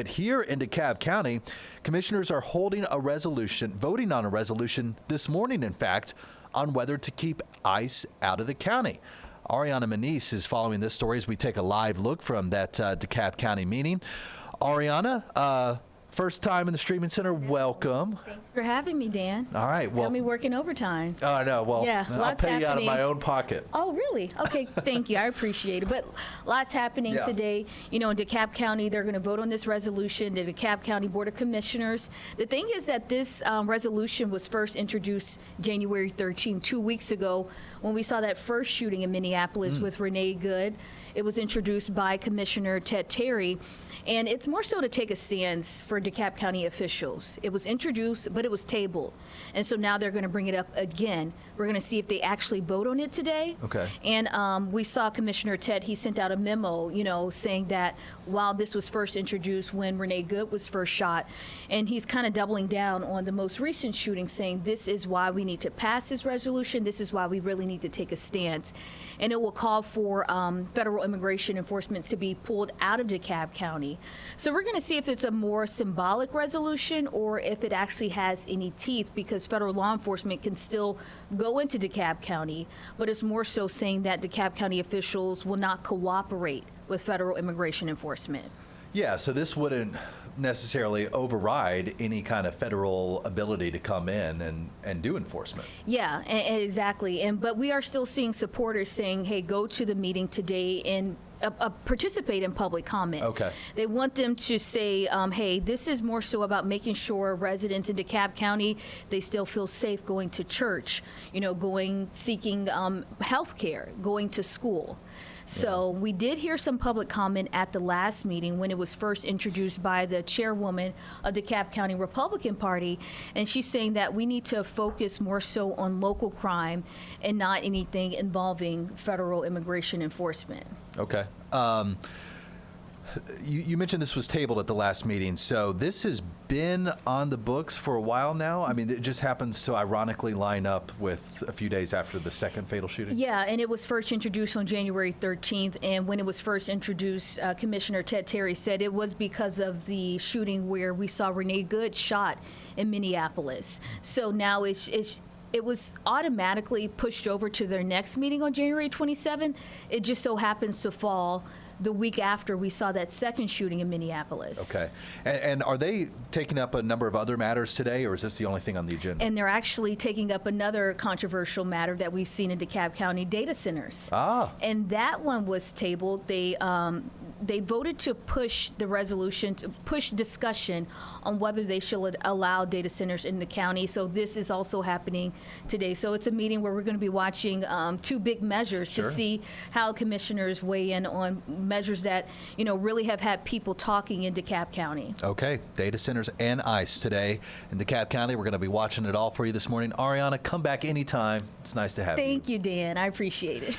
But here in DeKalb County, commissioners are voting on a resolution this morning, in fact, on whether to keep ICE out of the county. Ariana Manise is following this story as we take a live look from that DeKalb County meeting. Ariana, first time in the streaming center, welcome. Thanks for having me, Dan. All right. Well, got me working overtime. Oh, I know. Well, yeah, I'll pay you out of my own pocket. Oh, really? Okay, thank you. I appreciate it. But lots happening today. You know, in DeKalb County, they're going to vote on this resolution, the DeKalb County Board of Commissioners. The thing is that this resolution was first introduced January 13, 2 weeks ago, when we saw that first shooting in Minneapolis with Renee Good. It was introduced by Commissioner Ted Terry. And it's more so to take a stance for DeKalb County officials. It was introduced, but it was tabled. And so now they're going to bring it up again. We're going to see if they actually vote on it today. Okay. And we saw Commissioner Ted, he sent out a memo, you know, saying that while this was first introduced when Renee Good was first shot, and he's kind of doubling down on the most recent shooting, saying this is why we need to pass this resolution. This is why we really need to take a stance. And it will call for federal immigration enforcement to be pulled out of DeKalb County. So we're going to see if it's a more symbolic resolution or if it actually has any teeth, because federal law enforcement can still go into DeKalb County, but it's more so saying that DeKalb County officials will not cooperate with federal immigration enforcement. Yeah, so this wouldn't necessarily override any kind of federal ability to come in and do enforcement. Yeah, exactly. But we are still seeing supporters saying, hey, go to the meeting today and participate in public comment. Okay. They want them to say, hey, this is more so about making sure residents in DeKalb County, they still feel safe going to church, you know, seeking health care, going to school. So we did hear some public comment at the last meeting when it was first introduced by the chairwoman of the DeKalb County Republican Party, and she's saying that we need to focus more so on local crime and not anything involving federal immigration enforcement. Okay. You mentioned this was tabled at the last meeting, so this has been on the books for a while now. I mean, it just happens to ironically line up with a few days after the second fatal shooting. Yeah, and it was first introduced on January 13th, and when it was first introduced, Commissioner Ted Terry said it was because of the shooting where we saw Renee Good shot in Minneapolis. So now it was automatically pushed over to their next meeting on January 27th. It just so happens to fall the week after we saw that second shooting in Minneapolis. Okay. And are they taking up a number of other matters today, or is this the only thing on the agenda? And they're actually taking up another controversial matter that we've seen in DeKalb County, data centers. Ah. And that one was tabled. They voted to push the resolution, to push discussion on whether they should allow data centers in the county. So this is also happening today. So it's a meeting where we're going to be watching two big measures to see how commissioners weigh in on measures that, you know, really have had people talking in DeKalb County. Okay, data centers and ICE today in DeKalb County. We're going to be watching it all for you this morning. Ariana, come back anytime. It's nice to have you. Thank you, Dan. I appreciate it.